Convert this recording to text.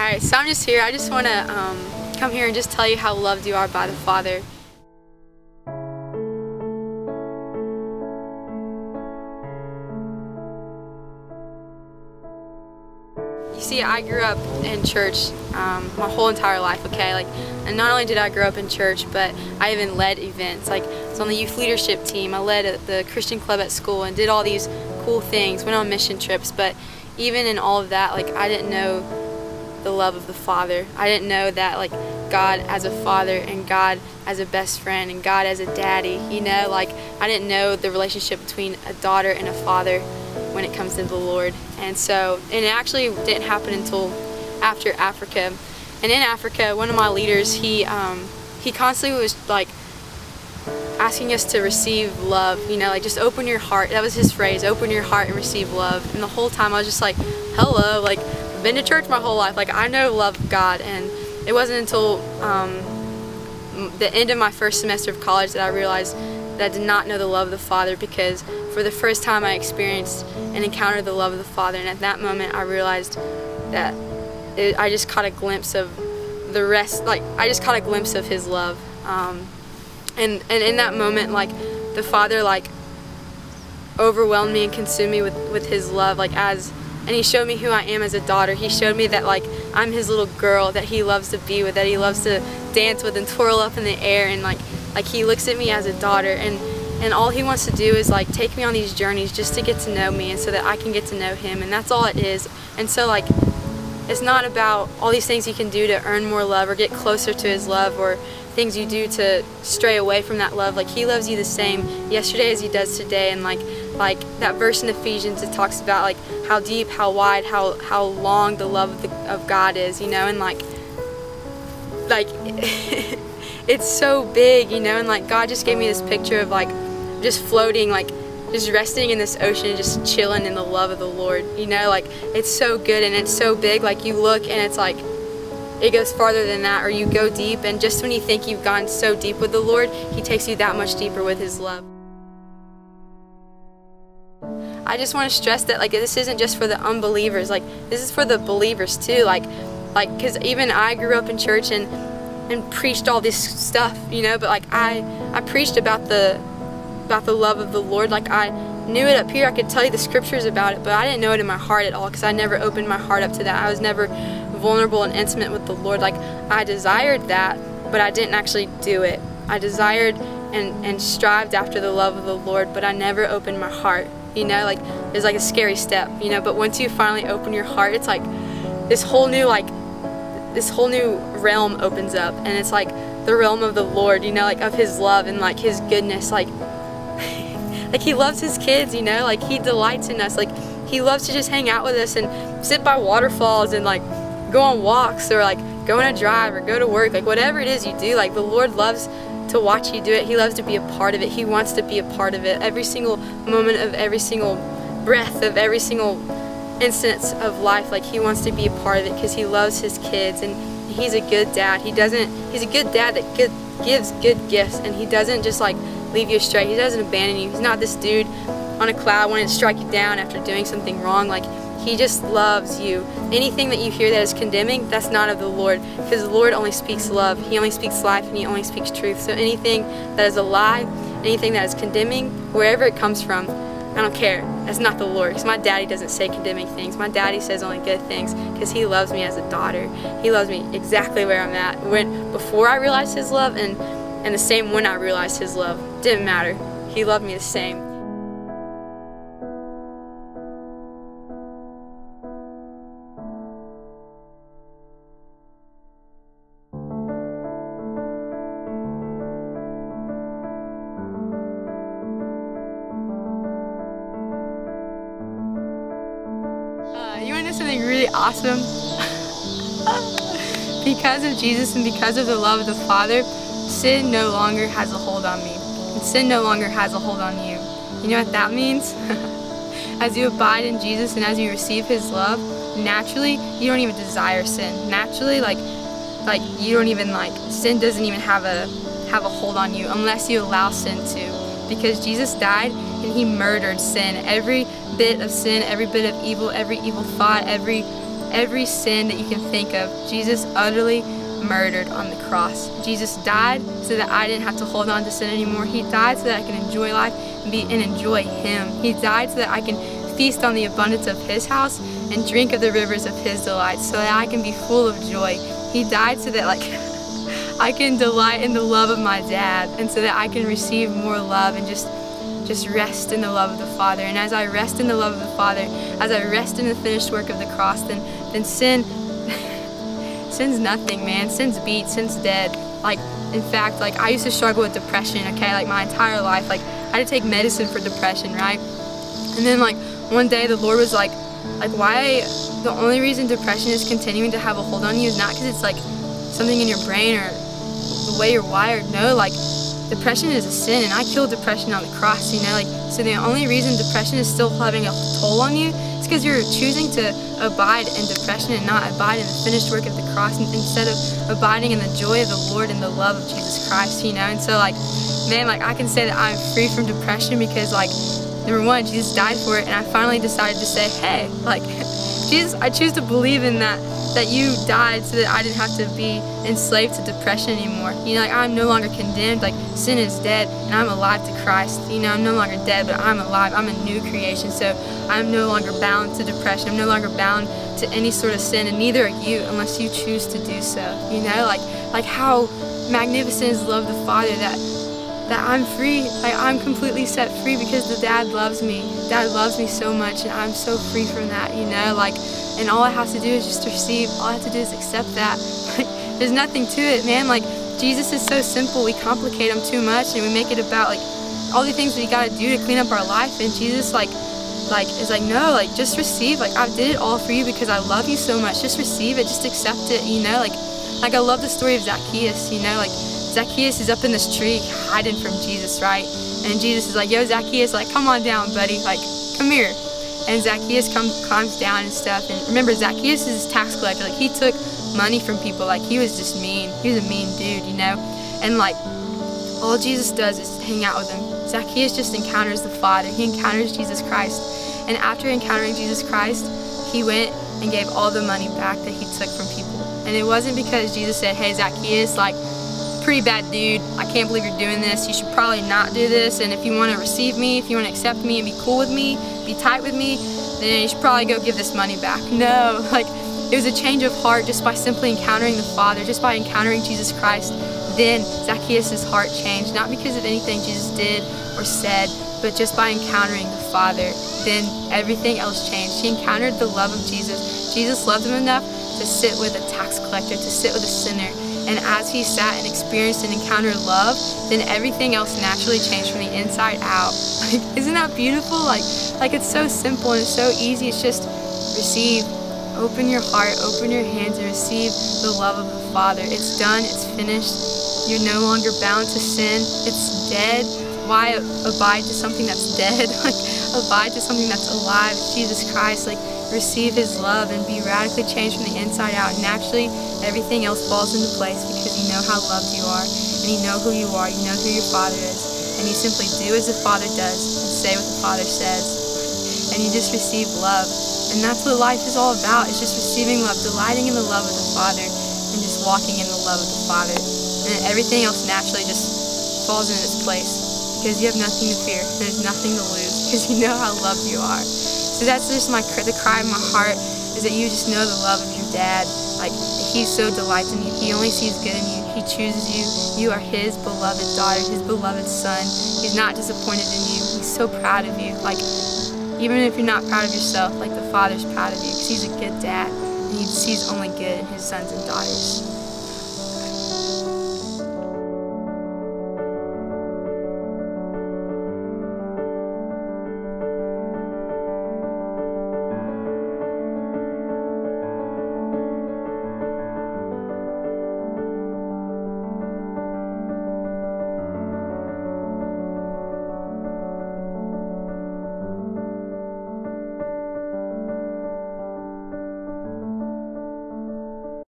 Alright, so I'm just here. I just want to come here and just tell you how loved you are by the Father. You see, I grew up in church my whole entire life, okay? And not only did I grow up in church, but I even led events. I was on the youth leadership team. I led the Christian club at school and did all these cool things, went on mission trips. But even in all of that, I didn't know the love of the Father. I didn't know that God as a father and God as a best friend and God as a daddy, I didn't know the relationship between a daughter and a father when it comes to the Lord. And it actually didn't happen until after Africa. And in Africa, one of my leaders, he constantly was asking us to receive love, just open your heart. That was his phrase, open your heart and receive love. And the whole time I was just like, hello, I've been to church my whole life, I know love of God. And it wasn't until the end of my first semester of college that I realized that I did not know the love of the Father, because for the first time I experienced and encountered the love of the Father. And at that moment I realized that I just caught a glimpse of the rest, I just caught a glimpse of His love. And in that moment, the Father overwhelmed me and consumed me with His love, and He showed me who I am as a daughter. He showed me that I'm His little girl that He loves to be with, that He loves to dance with and twirl up in the air, and He looks at me as a daughter, and all He wants to do is take me on these journeys just to get to know me and so that I can get to know Him, and that's all it is. And so it's not about all these things you can do to earn more love or get closer to His love, or things you do to stray away from that love. He loves you the same yesterday as He does today. And that verse in Ephesians, it talks about how deep, how wide, how long the love of God is, and it's so big, and God just gave me this picture of just floating, just resting in this ocean, just chilling in the love of the Lord. It's so good and it's so big. You look and it's it goes farther than that, or you go deep, and just when you think you've gone so deep with the Lord, He takes you that much deeper with His love. I just want to stress that this isn't just for the unbelievers, this is for the believers too, because even I grew up in church and preached all this stuff, but I preached about the love of the Lord. I knew it up here, I could tell you the scriptures about it, but I didn't know it in my heart at all, because I never opened my heart up to that. I was never vulnerable and intimate with the Lord. I desired that, but I didn't actually do it. I desired and strived after the love of the Lord, but I never opened my heart. It's a scary step, but once you finally open your heart, it's this whole new realm opens up, and it's the realm of the Lord, of His love and His goodness. He loves His kids, He delights in us. He loves to just hang out with us and sit by waterfalls and go on walks, or go on a drive, or go to work, whatever it is you do. The Lord loves to watch you do it. He loves to be a part of it. He wants to be a part of it. Every single moment of every single breath of every single instance of life, He wants to be a part of it, because He loves His kids, and He's a good dad. He's a good dad that gives good gifts, and He doesn't just leave you astray. He doesn't abandon you. He's not this dude on a cloud wanting to strike you down after doing something wrong. He just loves you. Anything that you hear that is condemning, that's not of the Lord, because the Lord only speaks love. He only speaks life, and He only speaks truth. So anything that is a lie, anything that is condemning, wherever it comes from, I don't care. That's not the Lord, because my daddy doesn't say condemning things. My daddy says only good things, because He loves me as a daughter. He loves me exactly where I'm at. Before I realized His love, and the same when I realized His love. Didn't matter. He loved me the same. You want to know something really awesome? Because of Jesus and because of the love of the Father, sin no longer has a hold on me. And sin no longer has a hold on you. You know what that means? As you abide in Jesus and as you receive His love, naturally, you don't even desire sin. Naturally, you don't even sin doesn't even have a hold on you unless you allow sin to. Because Jesus died and He murdered sin. Every bit of sin, every bit of evil, every evil thought, every every sin that you can think of, Jesus utterly murdered on the cross. Jesus died so that I didn't have to hold on to sin anymore. He died so that I can enjoy life and enjoy Him. He died so that I can feast on the abundance of His house and drink of the rivers of His delights, so that I can be full of joy. He died so that I can delight in the love of my dad, and so that I can receive more love and just rest in the love of the Father. And as I rest in the love of the Father, as I rest in the finished work of the cross, then sin's nothing, man. Sin's beat, sin's dead. In fact, I used to struggle with depression, okay, my entire life. I had to take medicine for depression, right? And then one day the Lord was why the only reason depression is continuing to have a hold on you is not because it's something in your brain or the way you're wired. No, depression is a sin, and I killed depression on the cross, so the only reason depression is still having a toll on you is because you're choosing to abide in depression and not abide in the finished work of the cross, instead of abiding in the joy of the Lord and the love of Jesus Christ, and so man, I can say that I'm free from depression because number one, Jesus died for it, and I finally decided to say, hey, Jesus, I choose to believe in that you died so that I didn't have to be enslaved to depression anymore. I'm no longer condemned. Sin is dead, and I'm alive to Christ. I'm no longer dead, but I'm alive. I'm a new creation, so I'm no longer bound to depression. I'm no longer bound to any sort of sin, and neither are you unless you choose to do so. How magnificent is the love of the Father that I'm free. I'm completely set free because the Dad loves me. Dad loves me so much, and I'm so free from that, and all I have to do is just receive. All I have to do is accept that. There's nothing to it, man. Jesus is so simple. We complicate Him too much, and we make it about all the things we gotta do to clean up our life, and Jesus is no, just receive. I did it all for you because I love you so much. Just receive it, just accept it, I love the story of Zacchaeus, Zacchaeus is up in this tree hiding from Jesus, right? And Jesus is yo, Zacchaeus, come on down, buddy, come here. And Zacchaeus climbs down and stuff. And remember, Zacchaeus is a tax collector. He took money from people. He was just mean. He was a mean dude, And all Jesus does is hang out with him. Zacchaeus just encounters the Father. He encounters Jesus Christ. And after encountering Jesus Christ, he went and gave all the money back that he took from people. And it wasn't because Jesus said, hey, Zacchaeus, pretty bad dude, I can't believe you're doing this, you should probably not do this, and if you want to receive me, if you want to accept me and be cool with me, be tight with me, then you should probably go give this money back. No, it was a change of heart just by simply encountering the Father, just by encountering Jesus Christ. Then Zacchaeus' heart changed, not because of anything Jesus did or said, but just by encountering the Father. Then everything else changed. He encountered the love of Jesus. Jesus loved him enough to sit with a tax collector, to sit with a sinner. And as he sat and experienced and encountered love, then everything else naturally changed from the inside out. Isn't that beautiful? It's so simple and it's so easy. It's just receive. Open your heart, open your hands, and receive the love of the Father. It's done, it's finished. You're no longer bound to sin. It's dead. Why abide to something that's dead? Abide to something that's alive. Jesus Christ. Receive His love and be radically changed from the inside out. And naturally, everything else falls into place because you know how loved you are, and you know who you are, you know who your Father is, and you simply do as the Father does and say what the Father says, and you just receive love. And that's what life is all about. It's just receiving love, delighting in the love of the Father, and just walking in the love of the Father. And then everything else naturally just falls into its place because you have nothing to fear. There's nothing to lose because you know how loved you are. So that's just the cry of my heart, is that you just know the love of your Dad. He so delights in you. He only sees good in you. He chooses you. You are His beloved daughter, His beloved son. He's not disappointed in you. He's so proud of you. Even if you're not proud of yourself, the Father's proud of you because He's a good dad, and He sees only good in His sons and daughters.